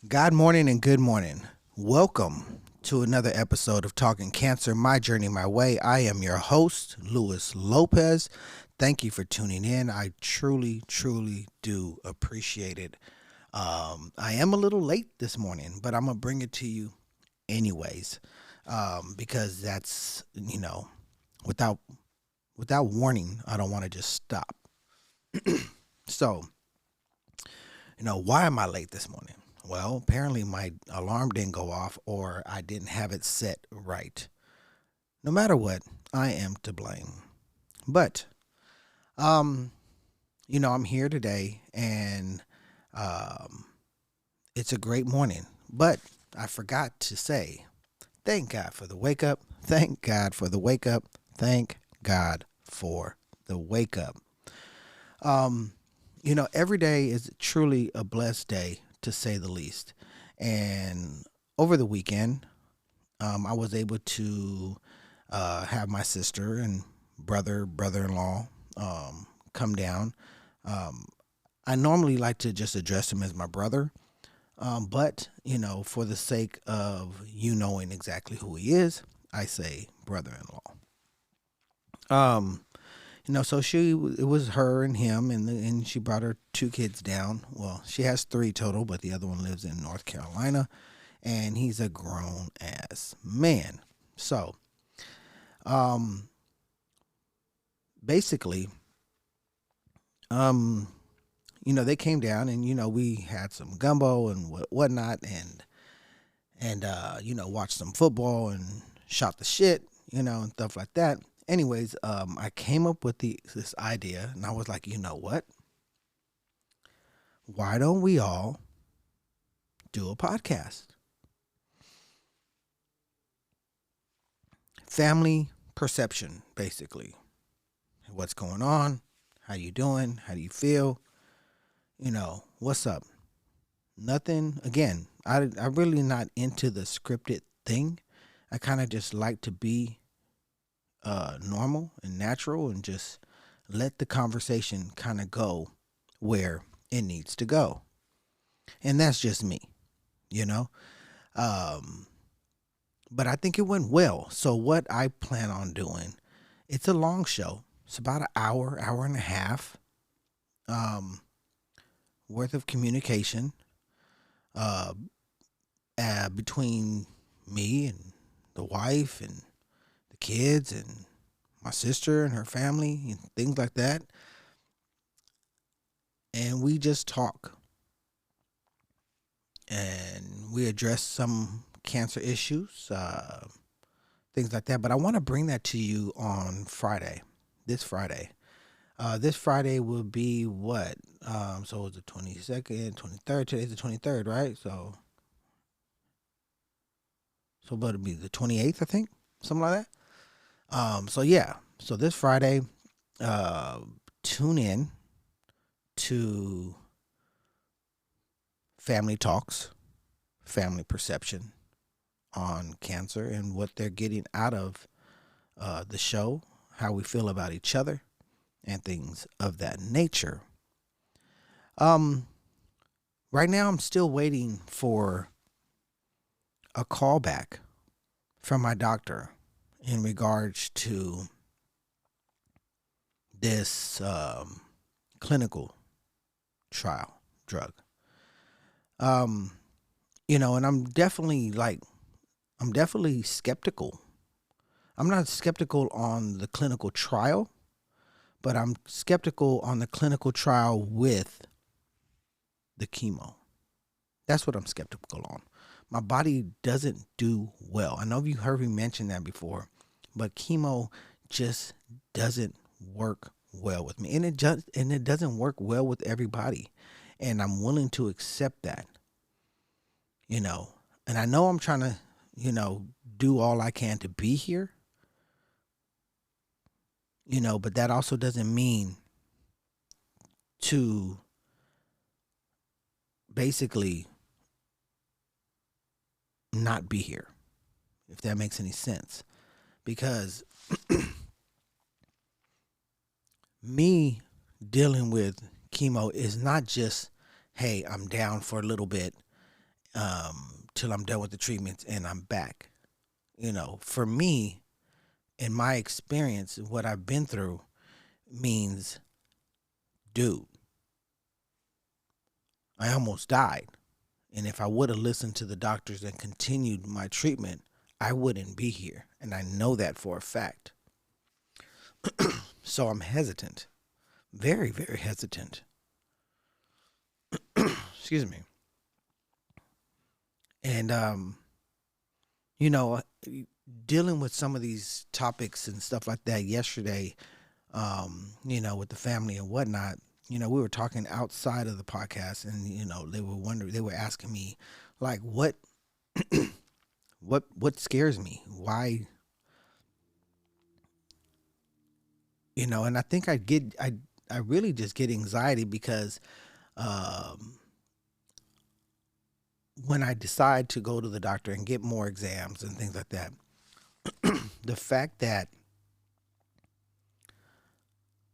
God morning and good morning. Welcome to another episode of Talking Cancer, My Journey, My Way. I am your host, Luis Lopez. Thank you for tuning in. I truly do appreciate it. I am a little late this morning, but I'm going to bring it to you anyways, because without without warning, I don't want to just stop. So, why am I late this morning? Well, apparently my alarm didn't go off or I didn't have it set right. No matter what, I am to blame. But, um, I'm here today and um, it's a great morning. But I forgot to say, thank God for the wake up. Thank God for the wake up. Thank God for the wake up. Um, every day is truly a blessed day to say the least. And over the weekend, I was able to have my sister and brother-in-law come down. Um, I normally like to just address him as my brother, but for the sake of you knowing exactly who he is, I say brother-in-law. Um, so it was her and him, and she brought her two kids down. Well, she has three total, but the other one lives in North Carolina, and he's a grown ass man. So, um, basically, um, they came down, and we had some gumbo and whatnot, and watched some football and shot the shit, and stuff like that. Anyways, I came up with this idea, and I was like, you know what? Why don't we all do a podcast? Family perception, basically. What's going on? How you doing? How do you feel? What's up? Nothing. Again, I really not into the scripted thing. I kind of just like to be normal and natural and just let the conversation kind of go where it needs to go. And that's just me, you know. Um, but I think it went well. So what I plan on doing, it's a long show. It's about an hour and a half um, worth of communication uh, between me and the wife and the kids and my sister and her family and things like that. And we just talk and we address some cancer issues, things like that. But I want to bring that to you on Friday, this Friday. This Friday will be what? So it's the 22nd, 23rd. Today's the 23rd, right? So but it'll be the 28th, I think, something like that. So yeah. So this Friday, uh, tune in to Family Talks, Family Perception on cancer and what they're getting out of the show, how we feel about each other, and things of that nature. Um, right now, I'm still waiting for a callback from my doctor in regards to this clinical trial drug. Um, and I'm definitely skeptical. I'm not skeptical on the clinical trial, but I'm skeptical on the clinical trial with the chemo. That's what I'm skeptical on. My body doesn't do well. I know you heard me mention that before, but chemo just doesn't work well with me, and it doesn't work well with everybody, and I'm willing to accept that. You know, and I know I'm trying to, do all I can to be here. But that also doesn't mean to basically not be here, if that makes any sense. Because me dealing with chemo is not just, hey, I'm down for a little bit. till I'm done with the treatments and I'm back. For me, in my experience, what I've been through means, dude, I almost died. And if I would have listened to the doctors and continued my treatment, I wouldn't be here. And I know that for a fact. So I'm hesitant, very, very hesitant. Excuse me. And, you know, dealing with some of these topics and stuff like that yesterday, with the family and whatnot, we were talking outside of the podcast, and they were asking me, like, what scares me, why, and I think I really just get anxiety because um, when I decide to go to the doctor and get more exams and things like that, the fact that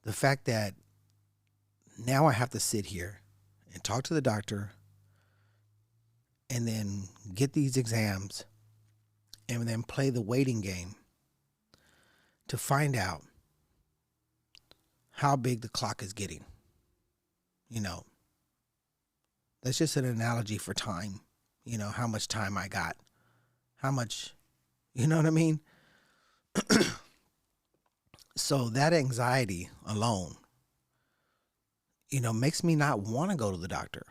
the fact that now I have to sit here and talk to the doctor and then get these exams and then play the waiting game to find out how big the clock is getting. You know, that's just an analogy for time. How much time I got, how much, you know what I mean? So that anxiety alone, makes me not want to go to the doctor.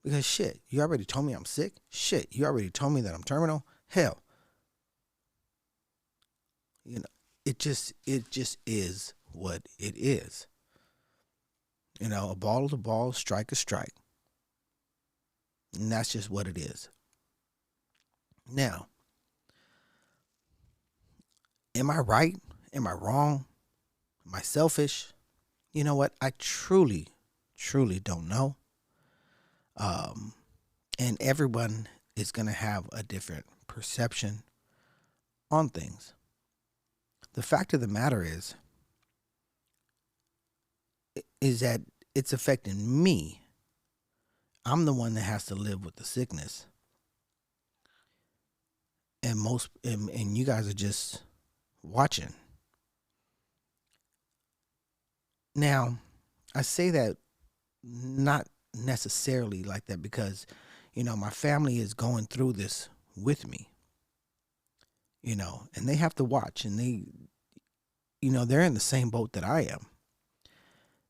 Because shit, you already told me I'm sick. Shit, you already told me that I'm terminal. Hell, you know, it just is what it is. A ball is a ball, strike a strike. And that's just what it is. Now, am I right? Am I wrong? Am I selfish? You know what? I truly, truly don't know. Um, and everyone is going to have a different perception on things. The fact of the matter is that it's affecting me. I'm the one that has to live with the sickness. And you guys are just watching. Now, I say that not necessarily like that because, my family is going through this with me, and they have to watch, and they're in the same boat that I am.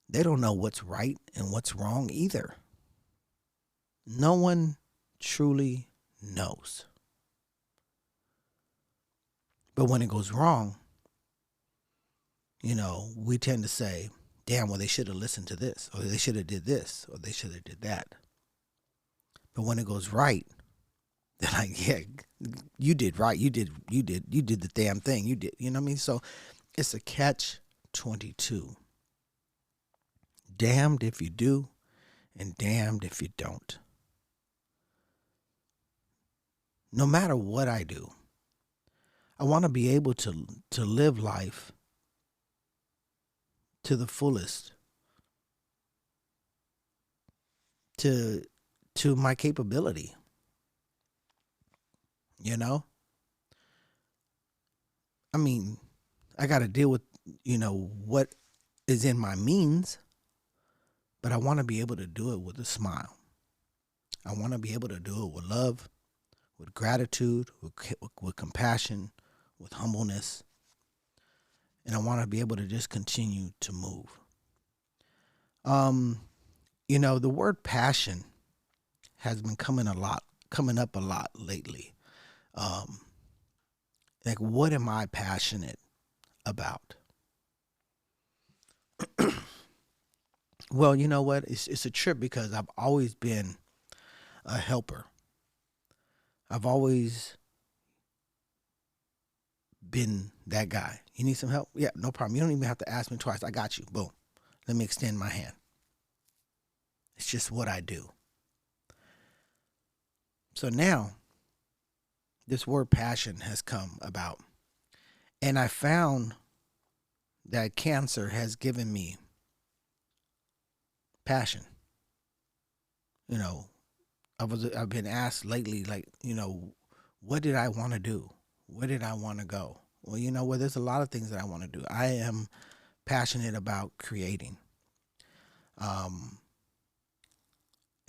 They don't know what's right and what's wrong either. No one truly knows. But when it goes wrong, we tend to say, damn, well, they should have listened to this, or they should have did this, or they should have did that. But when it goes right, they're like, yeah, you did right. You did the damn thing. You did, you know what I mean? So it's a catch-22. Damned if you do, and damned if you don't. No matter what I do, I want to be able to live life to the fullest, to my capability. I mean, I got to deal with what is in my means, but I want to be able to do it with a smile. I want to be able to do it with love, with gratitude, with compassion, with humbleness. And I want to be able to just continue to move. The word passion has been coming up a lot lately. Um, like, what am I passionate about? Well, you know what? It's a trip because I've always been a helper. I've always been that guy. You need some help? Yeah, no problem. You don't even have to ask me twice. I got you. Boom. Let me extend my hand. It's just what I do. So now, this word passion has come about. And I found that cancer has given me passion. You know, I've been asked lately, like, what did I want to do? Where did I want to go? Well, there's a lot of things that I want to do. I am passionate about creating. Um,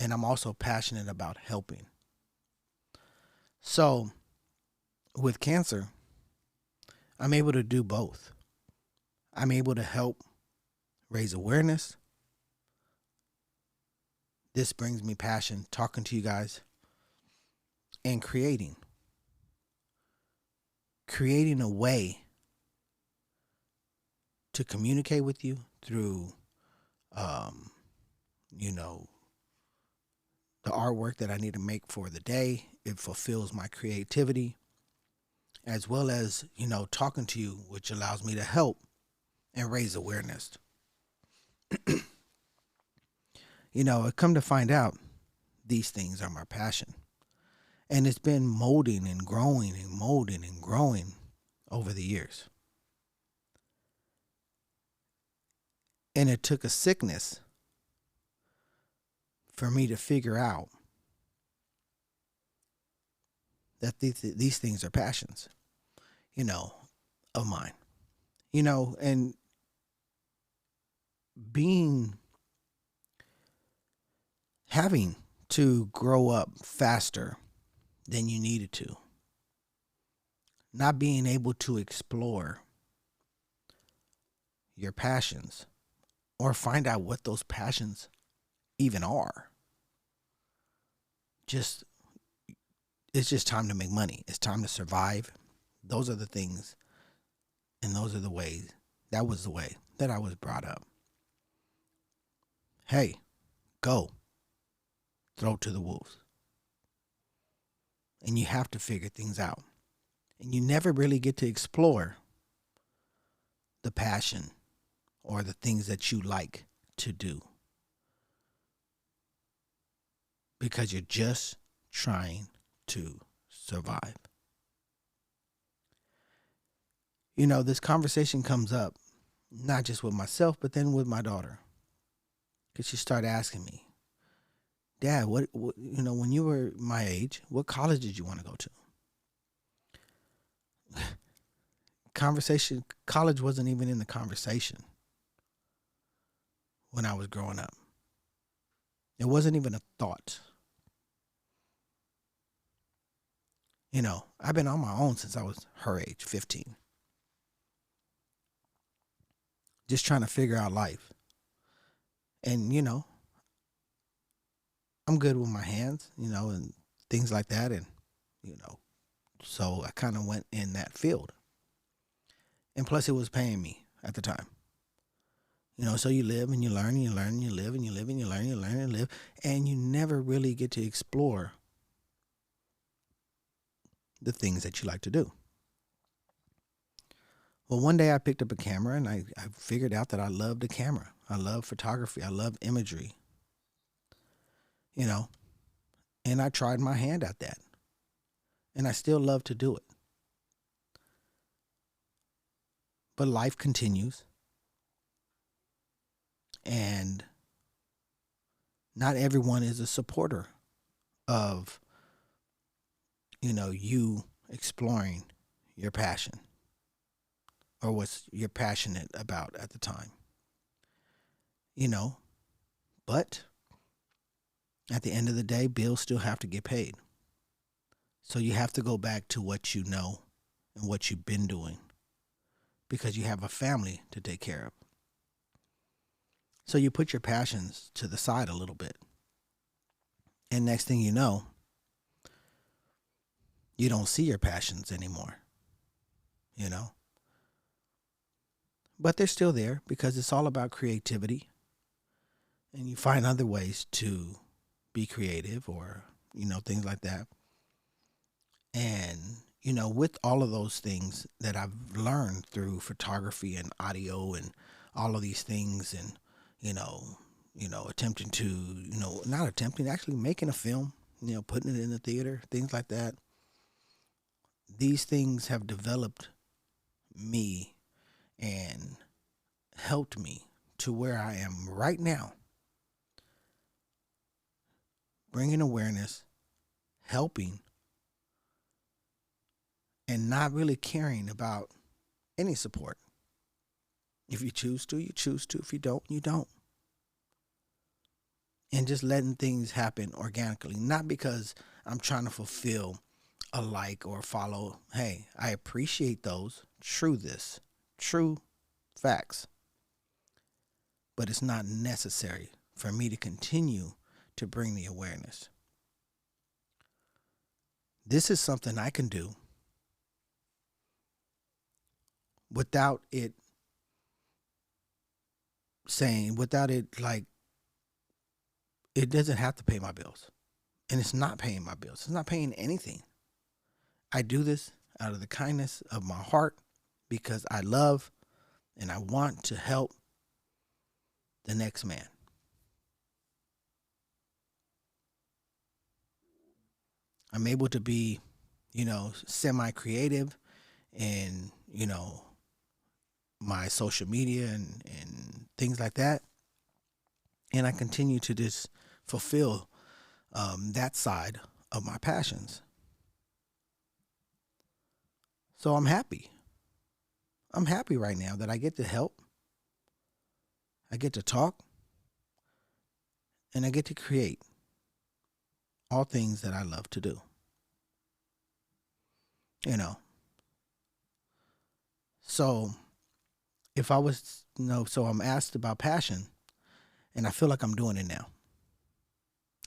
and I'm also passionate about helping. So with cancer, I'm able to do both. I'm able to help raise awareness. This brings me passion talking to you guys and creating a way to communicate with you through, um, you know, the artwork that I need to make for the day. It fulfills my creativity, as well as, talking to you, which allows me to help and raise awareness. I come to find out these things are my passion. And it's been molding and growing and molding and growing over the years. And it took a sickness for me to figure out that these things are passions, you know, of mine. And being having to grow up faster than you needed to, not being able to explore your passions or find out what those passions even are. Just it's just time to make money. It's time to survive. Those are the things, and those are the ways. That was the way that I was brought up. Hey, go. Throw to the wolves. And you have to figure things out. And you never really get to explore the passion or the things that you like to do because you're just trying to survive. This conversation comes up not just with myself, but then with my daughter. Because she started asking me, Dad, what, when you were my age, what college did you want to go to? College wasn't even in the conversation when I was growing up. It wasn't even a thought. I've been on my own since I was her age, 15. Just trying to figure out life. And, I'm good with my hands, and things like that. And, so I kind of went in that field. And plus, it was paying me at the time. So you live and you learn and you learn and you live and you live and you learn and you learn and live. And you never really get to explore the things that you like to do. Well, one day I picked up a camera and I figured out that I loved the camera. I love photography. I love imagery. And I tried my hand at that. And I still love to do it. But life continues. And not everyone is a supporter of, you exploring your passion or what you're passionate about at the time. But at the end of the day, bills still have to get paid. So you have to go back to what you know and what you've been doing because you have a family to take care of. So you put your passions to the side a little bit. And next thing you know, you don't see your passions anymore. But they're still there because it's all about creativity. And you find other ways to be creative or, things like that. And, with all of those things that I've learned through photography and audio and all of these things and, attempting to, not attempting, actually making a film, putting it in the theater, things like that. These things have developed me and helped me to where I am right now, bringing awareness, helping, and not really caring about any support. If you choose to, you choose to. If you don't, you don't. And just letting things happen organically, not because I'm trying to fulfill a like or follow. Hey, I appreciate those. True facts. But it's not necessary for me to continue to bring the awareness. This is something I can do without it without it like, it doesn't have to pay my bills. And it's not paying my bills. It's not paying anything. I do this out of the kindness of my heart because I love and I want to help the next man. I'm able to be, semi creative and, my social media and things like that. And I continue to just fulfill that side of my passions. So I'm happy. I'm happy right now that I get to help, I get to talk, and I get to create all things that I love to do. You know, so if I was, so I'm asked about passion, and I feel like I'm doing it now.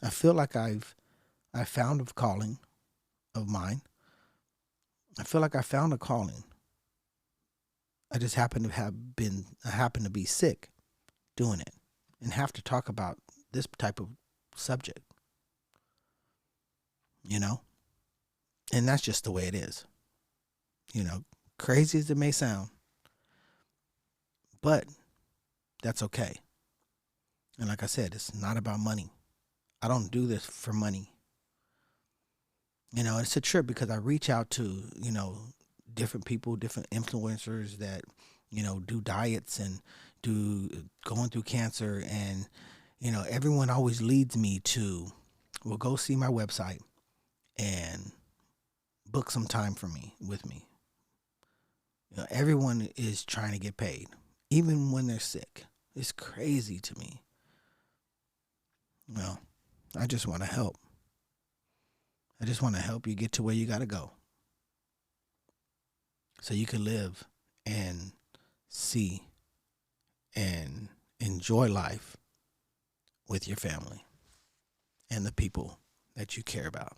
I feel like I found a calling of mine. I feel like I found a calling. I happen to be sick doing it and have to talk about this type of subject, you know? And that's just the way it is. Crazy as it may sound, but that's okay. And like I said, it's not about money. I don't do this for money. It's a trip because I reach out to, different people, different influencers that, do diets and do going through cancer. And, everyone always leads me to, well, go see my website and book some time for me with me. Everyone is trying to get paid, even when they're sick. It's crazy to me. Well, I just want to help. I just want to help you get to where you got to go so you can live and see and enjoy life with your family and the people that you care about.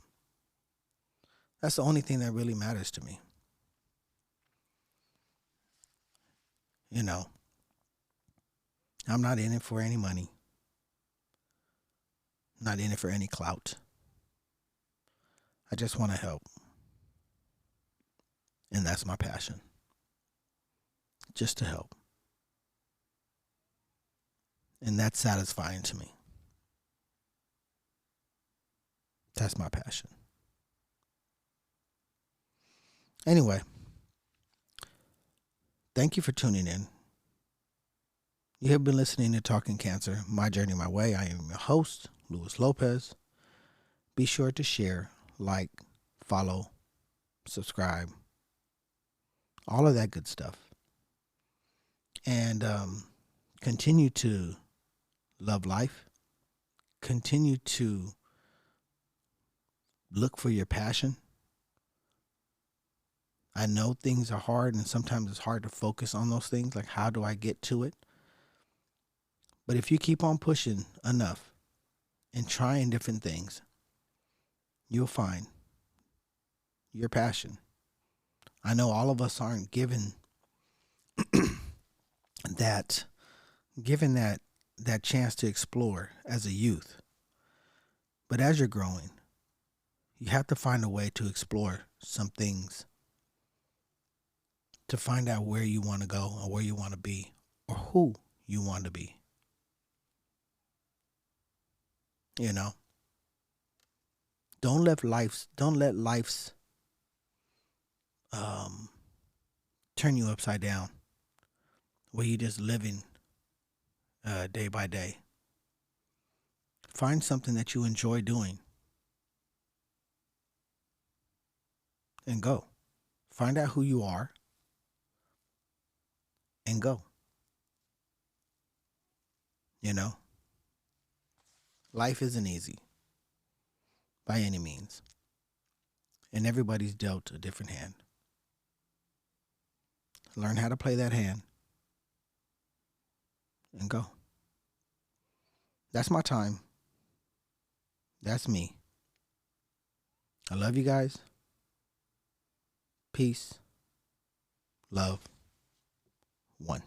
That's the only thing that really matters to me. I'm not in it for any money, not in it for any clout. I just want to help. And that's my passion. Just to help. And that's satisfying to me. That's my passion. Anyway, thank you for tuning in. You have been listening to Talking Cancer, My Journey, My Way. I am your host, Luis Lopez. Be sure to share, like, follow, subscribe, all of that good stuff. And continue to love life. Continue to look for your passion. I know things are hard and sometimes it's hard to focus on those things. Like, how do I get to it? But if you keep on pushing enough and trying different things, you'll find your passion. I know all of us aren't given that chance to explore as a youth. But as you're growing, you have to find a way to explore some things to find out where you want to go or where you want to be or who you want to be. Don't let life's turn you upside down where you're just living day by day. Find something that you enjoy doing and go. Find out who you are and go. You know, life isn't easy by any means, and everybody's dealt a different hand. Learn how to play that hand and go. That's my time. That's me. I love you guys. Peace. Love. One.